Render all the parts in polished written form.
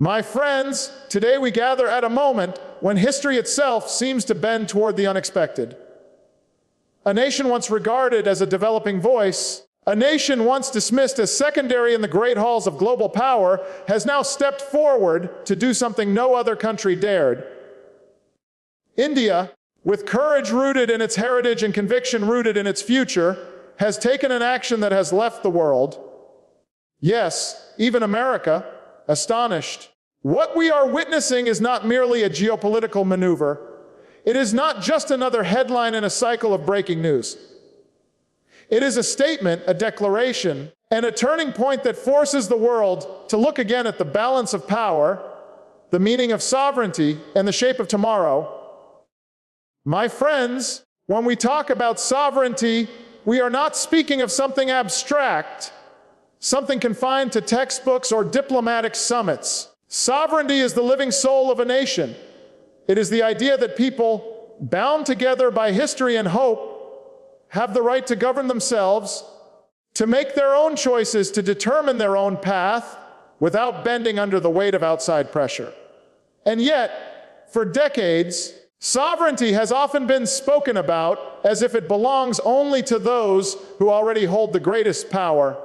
My friends, today we gather at a moment when history itself seems to bend toward the unexpected. A nation once regarded as a developing voice, a nation once dismissed as secondary in the great halls of global power, has now stepped forward to do something no other country dared. India, with courage rooted in its heritage and conviction rooted in its future, has taken an action that has left the world, yes, even America, astonished. What we are witnessing is not merely a geopolitical maneuver. It is not just another headline in a cycle of breaking news. It is a statement, a declaration, and a turning point that forces the world to look again at the balance of power, the meaning of sovereignty, and the shape of tomorrow. My friends, when we talk about sovereignty, we are not speaking of something abstract, something confined to textbooks or diplomatic summits. Sovereignty is the living soul of a nation. It is the idea that people, bound together by history and hope, have the right to govern themselves, to make their own choices, to determine their own path, without bending under the weight of outside pressure. And yet, for decades, sovereignty has often been spoken about as if it belongs only to those who already hold the greatest power.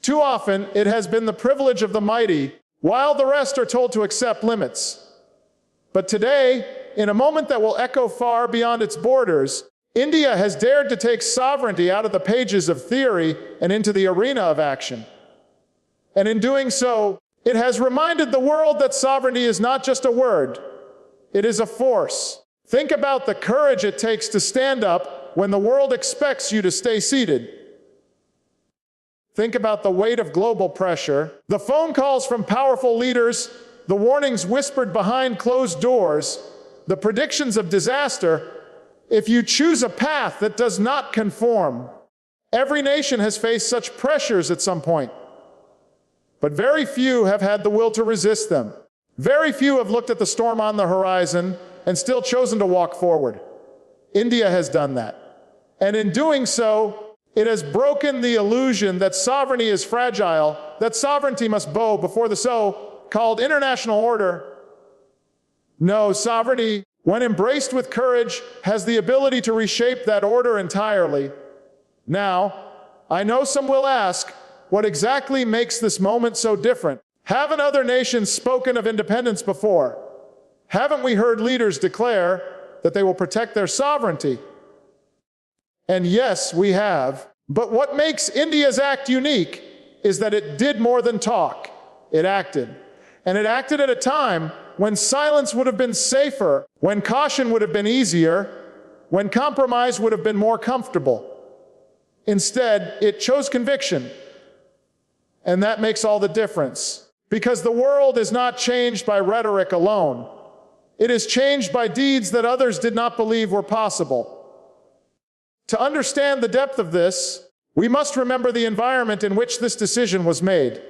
Too often, it has been the privilege of the mighty, while the rest are told to accept limits. But today, in a moment that will echo far beyond its borders, India has dared to take sovereignty out of the pages of theory and into the arena of action. And in doing so, it has reminded the world that sovereignty is not just a word, it is a force. Think about the courage it takes to stand up when the world expects you to stay seated. Think about the weight of global pressure, the phone calls from powerful leaders, the warnings whispered behind closed doors, the predictions of disaster. If you choose a path that does not conform, every nation has faced such pressures at some point. But very few have had the will to resist them. Very few have looked at the storm on the horizon and still chosen to walk forward. India has done that. And in doing so, it has broken the illusion that sovereignty is fragile, that sovereignty must bow before the so-called international order. No, sovereignty, when embraced with courage, has the ability to reshape that order entirely. Now, I know some will ask, what exactly makes this moment so different? Haven't other nations spoken of independence before? Haven't we heard leaders declare that they will protect their sovereignty? And yes, we have. But what makes India's act unique is that it did more than talk. It acted. And it acted at a time when silence would have been safer, when caution would have been easier, when compromise would have been more comfortable. Instead, it chose conviction. And that makes all the difference. Because the world is not changed by rhetoric alone. It is changed by deeds that others did not believe were possible. To understand the depth of this, we must remember the environment in which this decision was made.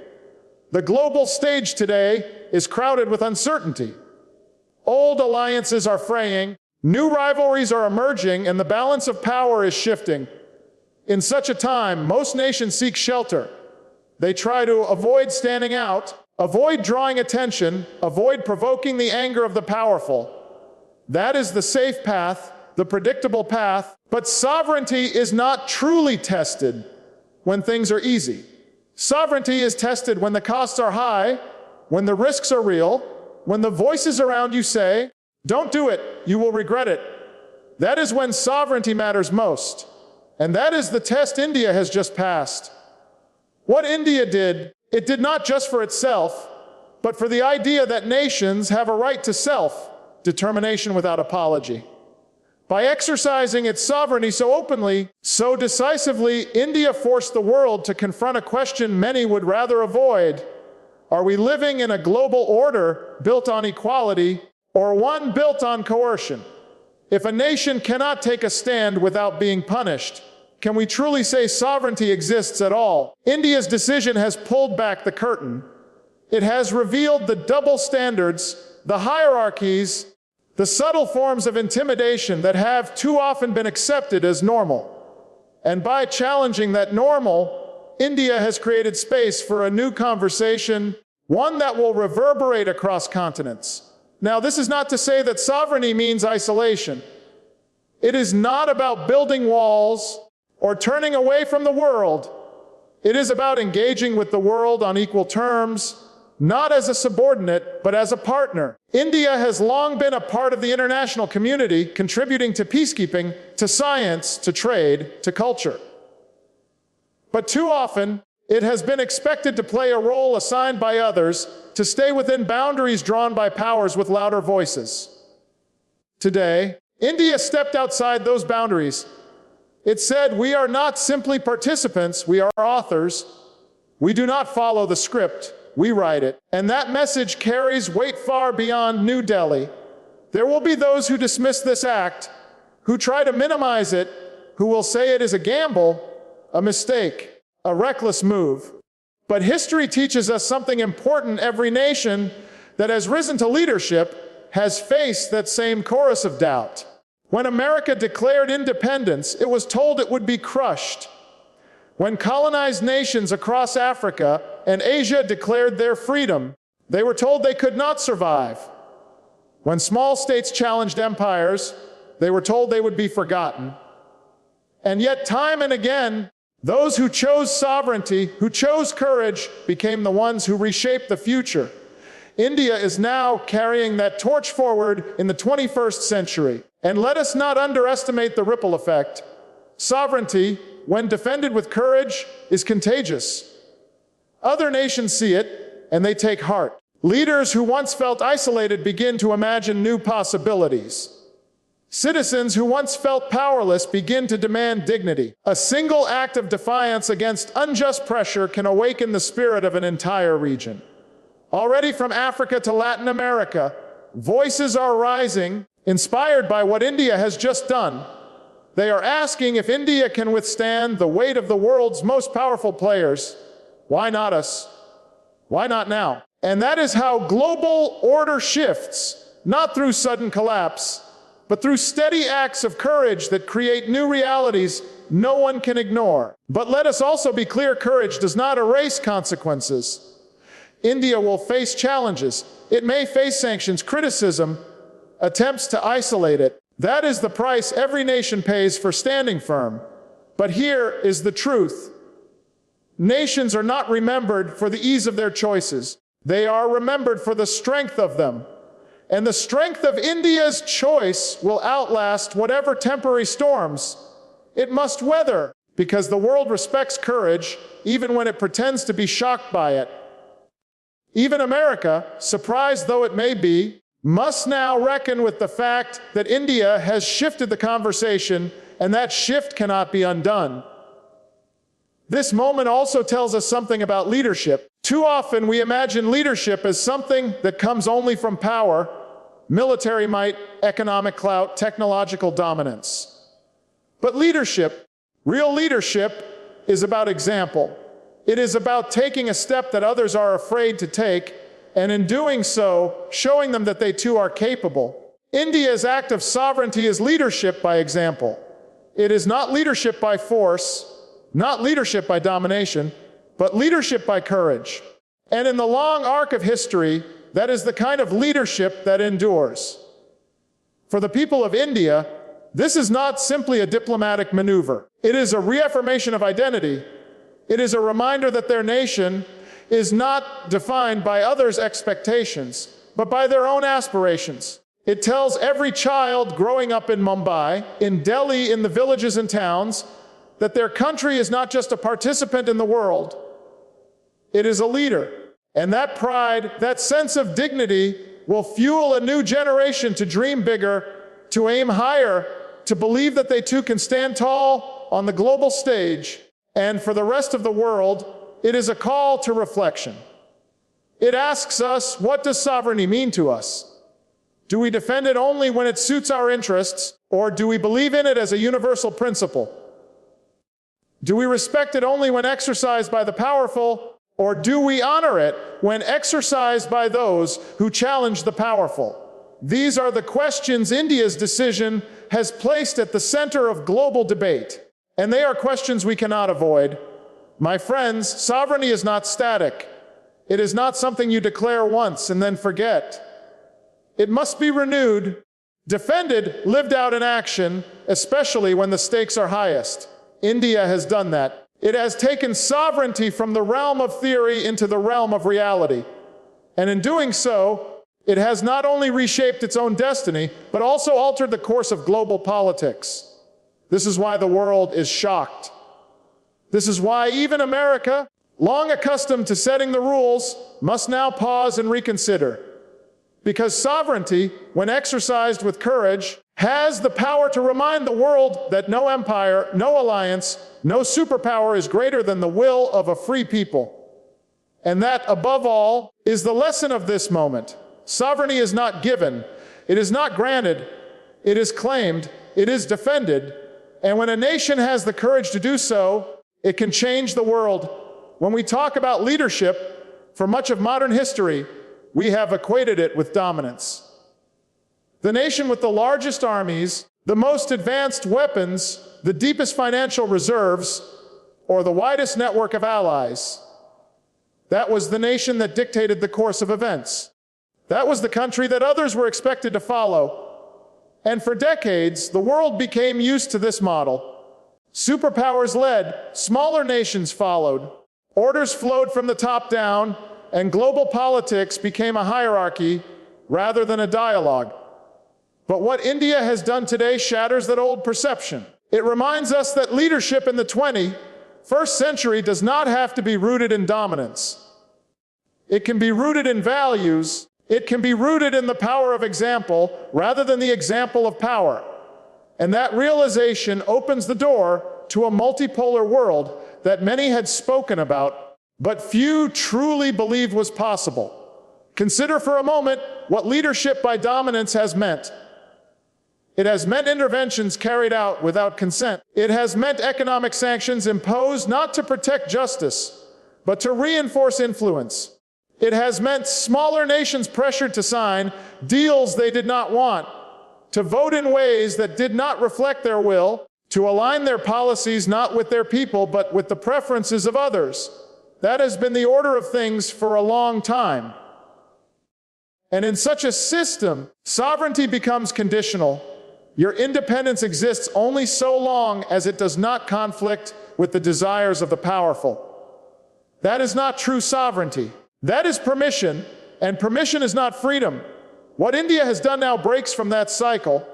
The global stage today is crowded with uncertainty. Old alliances are fraying, new rivalries are emerging, and the balance of power is shifting. In such a time, most nations seek shelter. They try to avoid standing out, avoid drawing attention, avoid provoking the anger of the powerful. That is the safe path, the predictable path, but sovereignty is not truly tested when things are easy. Sovereignty is tested when the costs are high, when the risks are real, when the voices around you say, "Don't do it, you will regret it." That is when sovereignty matters most. And that is the test India has just passed. What India did, it did not just for itself, but for the idea that nations have a right to self-determination without apology. By exercising its sovereignty so openly, so decisively, India forced the world to confront a question many would rather avoid. Are we living in a global order built on equality, or one built on coercion? If a nation cannot take a stand without being punished, can we truly say sovereignty exists at all? India's decision has pulled back the curtain. It has revealed the double standards, the hierarchies, the subtle forms of intimidation that have too often been accepted as normal. And by challenging that normal, India has created space for a new conversation, one that will reverberate across continents. Now, this is not to say that sovereignty means isolation. It is not about building walls or turning away from the world. It is about engaging with the world on equal terms, not as a subordinate, but as a partner. India has long been a part of the international community, contributing to peacekeeping, to science, to trade, to culture. But too often, it has been expected to play a role assigned by others, to stay within boundaries drawn by powers with louder voices. Today, India stepped outside those boundaries. It said, "We are not simply participants, we are authors. We do not follow the script, we write it." And that message carries weight far beyond New Delhi. There will be those who dismiss this act, who try to minimize it, who will say it is a gamble, a mistake, a reckless move. But history teaches us something important. Every nation that has risen to leadership has faced that same chorus of doubt. When America declared independence, it was told it would be crushed. When colonized nations across Africa and Asia declared their freedom, they were told they could not survive. When small states challenged empires, they were told they would be forgotten. And yet, time and again, those who chose sovereignty, who chose courage, became the ones who reshaped the future. India is now carrying that torch forward in the 21st century. And let us not underestimate the ripple effect. Sovereignty, when defended with courage, is contagious. Other nations see it, and they take heart. Leaders who once felt isolated begin to imagine new possibilities. Citizens who once felt powerless begin to demand dignity. A single act of defiance against unjust pressure can awaken the spirit of an entire region. Already from Africa to Latin America, voices are rising, inspired by what India has just done. They are asking if India can withstand the weight of the world's most powerful players. Why not us? Why not now? And that is how global order shifts, not through sudden collapse, but through steady acts of courage that create new realities no one can ignore. But let us also be clear, courage does not erase consequences. India will face challenges. It may face sanctions, criticism, attempts to isolate it. That is the price every nation pays for standing firm. But here is the truth. Nations are not remembered for the ease of their choices. They are remembered for the strength of them. And the strength of India's choice will outlast whatever temporary storms it must weather, because the world respects courage, even when it pretends to be shocked by it. Even America, surprised though it may be, must now reckon with the fact that India has shifted the conversation, and that shift cannot be undone. This moment also tells us something about leadership. Too often we imagine leadership as something that comes only from power, military might, economic clout, technological dominance. But leadership, real leadership, is about example. It is about taking a step that others are afraid to take, and in doing so, showing them that they too are capable. India's act of sovereignty is leadership by example. It is not leadership by force, not leadership by domination, but leadership by courage. And in the long arc of history, that is the kind of leadership that endures. For the people of India, this is not simply a diplomatic maneuver. It is a reaffirmation of identity. It is a reminder that their nation is not defined by others' expectations, but by their own aspirations. It tells every child growing up in Mumbai, in Delhi, in the villages and towns, that their country is not just a participant in the world, it is a leader. And that pride, that sense of dignity, will fuel a new generation to dream bigger, to aim higher, to believe that they too can stand tall on the global stage. And for the rest of the world, it is a call to reflection. It asks us, what does sovereignty mean to us? Do we defend it only when it suits our interests, or do we believe in it as a universal principle? Do we respect it only when exercised by the powerful, or do we honor it when exercised by those who challenge the powerful? These are the questions India's decision has placed at the center of global debate, and they are questions we cannot avoid. My friends, sovereignty is not static. It is not something you declare once and then forget. It must be renewed, defended, lived out in action, especially when the stakes are highest. India has done that. It has taken sovereignty from the realm of theory into the realm of reality. And in doing so, it has not only reshaped its own destiny, but also altered the course of global politics. This is why the world is shocked. This is why even America, long accustomed to setting the rules, must now pause and reconsider. Because sovereignty, when exercised with courage, has the power to remind the world that no empire, no alliance, no superpower is greater than the will of a free people. And that, above all, is the lesson of this moment. Sovereignty is not given, it is not granted, it is claimed, it is defended, and when a nation has the courage to do so, it can change the world. When we talk about leadership, for much of modern history, we have equated it with dominance. The nation with the largest armies, the most advanced weapons, the deepest financial reserves, or the widest network of allies. That was the nation that dictated the course of events. That was the country that others were expected to follow. And for decades, the world became used to this model. Superpowers led, smaller nations followed. Orders flowed from the top down, and global politics became a hierarchy rather than a dialogue. But what India has done today shatters that old perception. It reminds us that leadership in the 21st century does not have to be rooted in dominance. It can be rooted in values. It can be rooted in the power of example rather than the example of power. And that realization opens the door to a multipolar world that many had spoken about, but few truly believed was possible. Consider for a moment what leadership by dominance has meant. It has meant interventions carried out without consent. It has meant economic sanctions imposed not to protect justice, but to reinforce influence. It has meant smaller nations pressured to sign deals they did not want, to vote in ways that did not reflect their will, to align their policies not with their people, but with the preferences of others. That has been the order of things for a long time. And in such a system, sovereignty becomes conditional. Your independence exists only so long as it does not conflict with the desires of the powerful. That is not true sovereignty. That is permission, and permission is not freedom. What India has done now breaks from that cycle.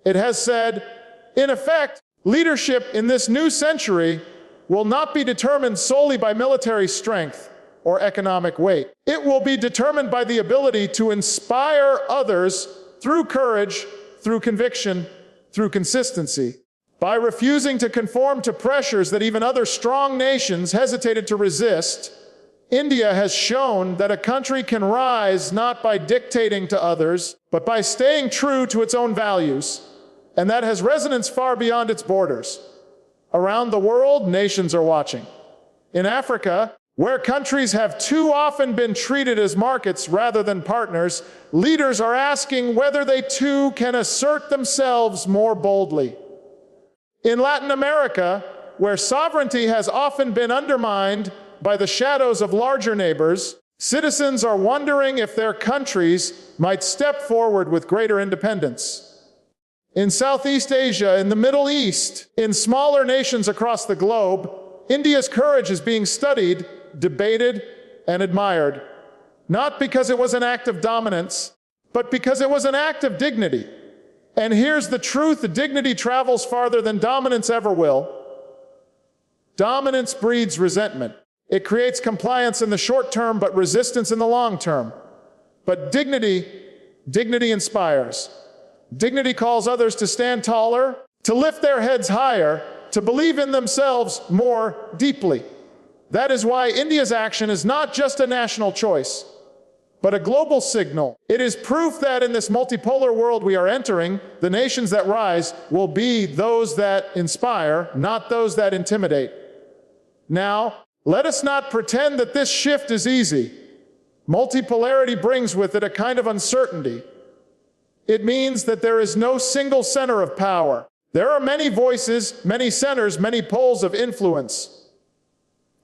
It has said, in effect, leadership in this new century will not be determined solely by military strength or economic weight. It will be determined by the ability to inspire others through courage, through conviction, through consistency. By refusing to conform to pressures that even other strong nations hesitated to resist, India has shown that a country can rise not by dictating to others, but by staying true to its own values. And that has resonance far beyond its borders. Around the world, nations are watching. In Africa, where countries have too often been treated as markets rather than partners, leaders are asking whether they too can assert themselves more boldly. In Latin America, where sovereignty has often been undermined by the shadows of larger neighbors, citizens are wondering if their countries might step forward with greater independence. In Southeast Asia, in the Middle East, in smaller nations across the globe, India's courage is being studied, debated, and admired. Not because it was an act of dominance, but because it was an act of dignity. And here's the truth: the dignity travels farther than dominance ever will. Dominance breeds resentment. It creates compliance in the short term, but resistance in the long term. But dignity inspires. Dignity calls others to stand taller, to lift their heads higher, to believe in themselves more deeply. That is why India's action is not just a national choice, but a global signal. It is proof that in this multipolar world we are entering, the nations that rise will be those that inspire, not those that intimidate. Now, let us not pretend that this shift is easy. Multipolarity brings with it a kind of uncertainty. It means that there is no single center of power. There are many voices, many centers, many poles of influence.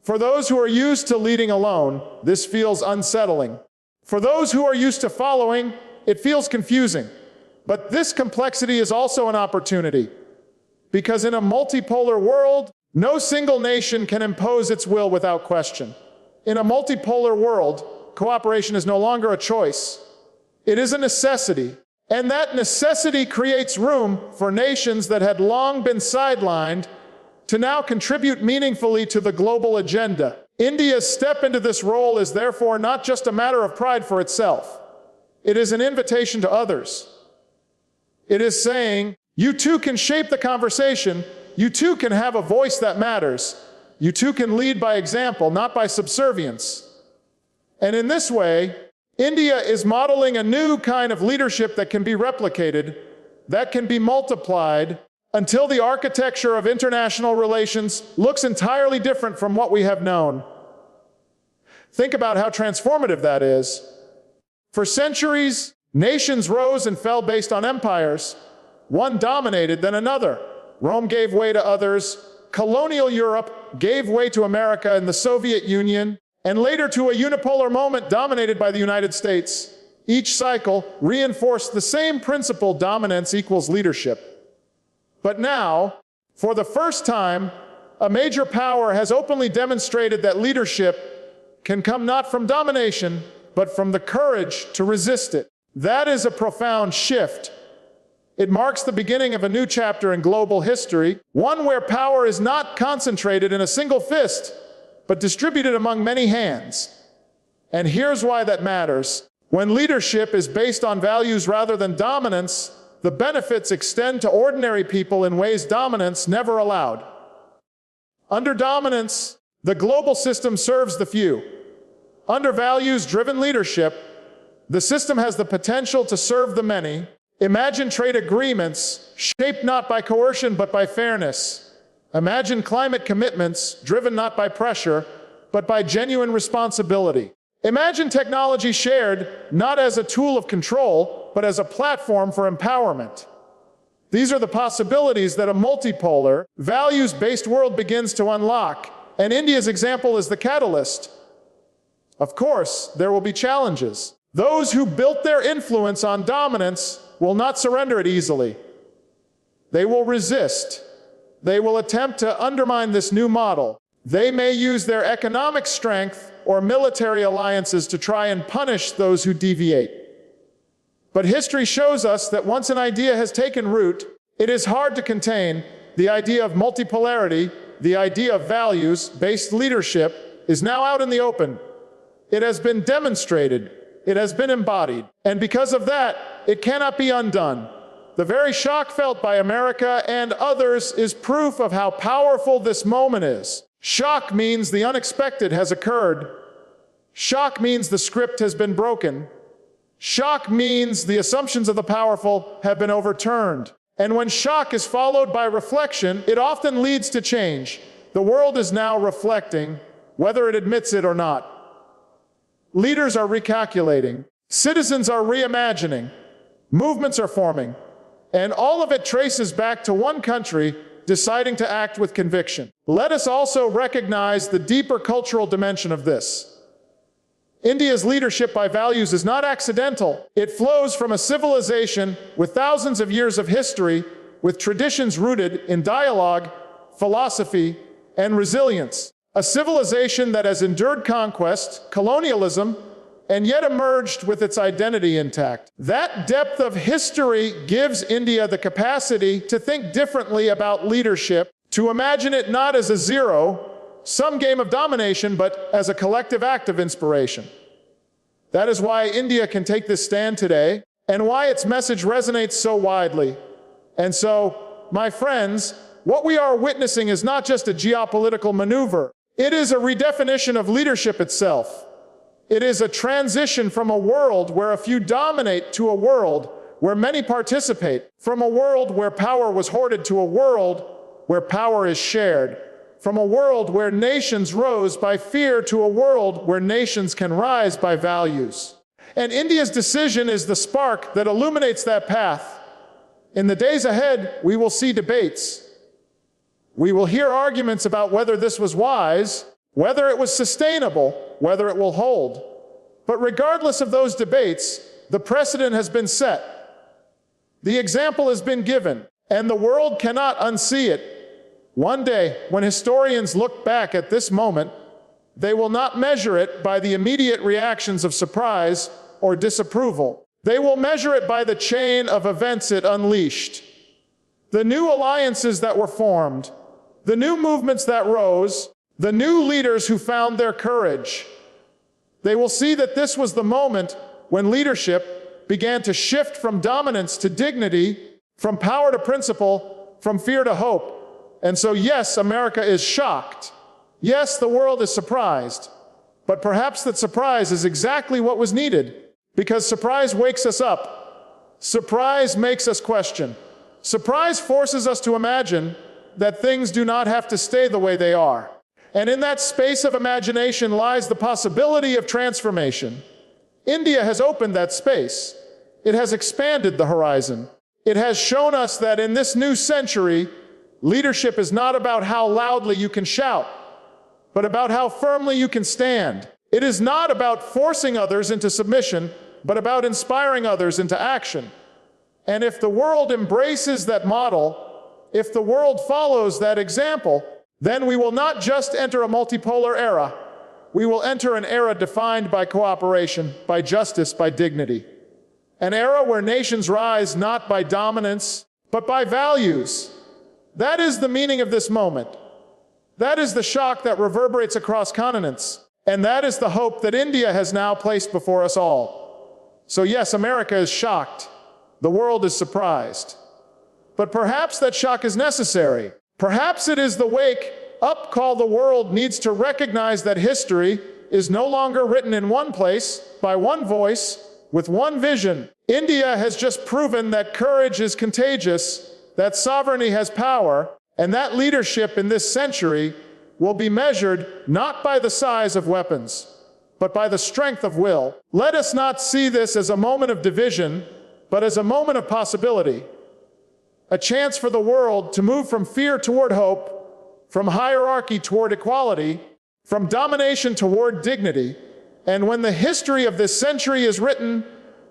For those who are used to leading alone, this feels unsettling. For those who are used to following, it feels confusing. But this complexity is also an opportunity, because in a multipolar world, no single nation can impose its will without question. In a multipolar world, cooperation is no longer a choice. It is a necessity. And that necessity creates room for nations that had long been sidelined to now contribute meaningfully to the global agenda. India's step into this role is therefore not just a matter of pride for itself. It is an invitation to others. It is saying, you too can shape the conversation. You too can have a voice that matters. You too can lead by example, not by subservience. And in this way, India is modeling a new kind of leadership that can be replicated, that can be multiplied, until the architecture of international relations looks entirely different from what we have known. Think about how transformative that is. For centuries, nations rose and fell based on empires. One dominated, then another. Rome gave way to others. Colonial Europe gave way to America and the Soviet Union, and later to a unipolar moment dominated by the United States. Each cycle reinforced the same principle: dominance equals leadership. But now, for the first time, a major power has openly demonstrated that leadership can come not from domination, but from the courage to resist it. That is a profound shift. It marks the beginning of a new chapter in global history, one where power is not concentrated in a single fist, but distributed among many hands. And here's why that matters. When leadership is based on values rather than dominance, the benefits extend to ordinary people in ways dominance never allowed. Under dominance, the global system serves the few. Under values-driven leadership, the system has the potential to serve the many. Imagine trade agreements shaped not by coercion but by fairness. Imagine climate commitments driven not by pressure but by genuine responsibility. Imagine technology shared not as a tool of control but as a platform for empowerment. These are the possibilities that a multipolar, values-based world begins to unlock, and India's example is the catalyst. Of course, there will be challenges. Those who built their influence on dominance will not surrender it easily. They will resist. They will attempt to undermine this new model. They may use their economic strength or military alliances to try and punish those who deviate. But history shows us that once an idea has taken root, it is hard to contain. The idea of multipolarity, the idea of values-based leadership, is now out in the open. It has been demonstrated. It has been embodied. And because of that, it cannot be undone. The very shock felt by America and others is proof of how powerful this moment is. Shock means the unexpected has occurred. Shock means the script has been broken. Shock means the assumptions of the powerful have been overturned. And when shock is followed by reflection, it often leads to change. The world is now reflecting, whether it admits it or not. Leaders are recalculating. Citizens are reimagining. Movements are forming. And all of it traces back to one country deciding to act with conviction. Let us also recognize the deeper cultural dimension of this. India's leadership by values is not accidental. It flows from a civilization with thousands of years of history, with traditions rooted in dialogue, philosophy, and resilience. A civilization that has endured conquest, colonialism, and yet emerged with its identity intact. That depth of history gives India the capacity to think differently about leadership, to imagine it not as a zero-sum game of domination, but as a collective act of inspiration. That is why India can take this stand today, and why its message resonates so widely. And so, my friends, what we are witnessing is not just a geopolitical maneuver. It is a redefinition of leadership itself. It is a transition from a world where a few dominate to a world where many participate, from a world where power was hoarded to a world where power is shared, from a world where nations rose by fear to a world where nations can rise by values. And India's decision is the spark that illuminates that path. In the days ahead, we will see debates. We will hear arguments about whether this was wise. whether it was sustainable, whether it will hold. But regardless of those debates, the precedent has been set. The example has been given, and the world cannot unsee it. One day, when historians look back at this moment, they will not measure it by the immediate reactions of surprise or disapproval. They will measure it by the chain of events it unleashed. The new alliances that were formed, the new movements that rose, the new leaders who found their courage. They will see that this was the moment when leadership began to shift from dominance to dignity, from power to principle, from fear to hope. And so, yes, America is shocked. Yes, the world is surprised. But perhaps that surprise is exactly what was needed, because surprise wakes us up. Surprise makes us question. Surprise forces us to imagine that things do not have to stay the way they are. And in that space of imagination lies the possibility of transformation. India has opened that space. It has expanded the horizon. It has shown us that in this new century, leadership is not about how loudly you can shout, but about how firmly you can stand. It is not about forcing others into submission, but about inspiring others into action. And if the world embraces that model, if the world follows that example, then we will not just enter a multipolar era. We will enter an era defined by cooperation, by justice, by dignity. An era where nations rise not by dominance, but by values. That is the meaning of this moment. That is the shock that reverberates across continents. And that is the hope that India has now placed before us all. So yes, America is shocked. The world is surprised. But perhaps that shock is necessary. Perhaps it is the wake-up call the world needs to recognize that history is no longer written in one place, by one voice, with one vision. India has just proven that courage is contagious, that sovereignty has power, and that leadership in this century will be measured not by the size of weapons, but by the strength of will. Let us not see this as a moment of division, but as a moment of possibility. A chance for the world to move from fear toward hope, from hierarchy toward equality, from domination toward dignity. And when the history of this century is written,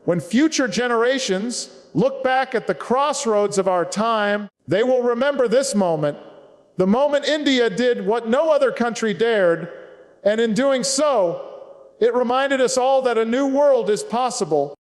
when future generations look back at the crossroads of our time, they will remember this moment, the moment India did what no other country dared, and in doing so, it reminded us all that a new world is possible.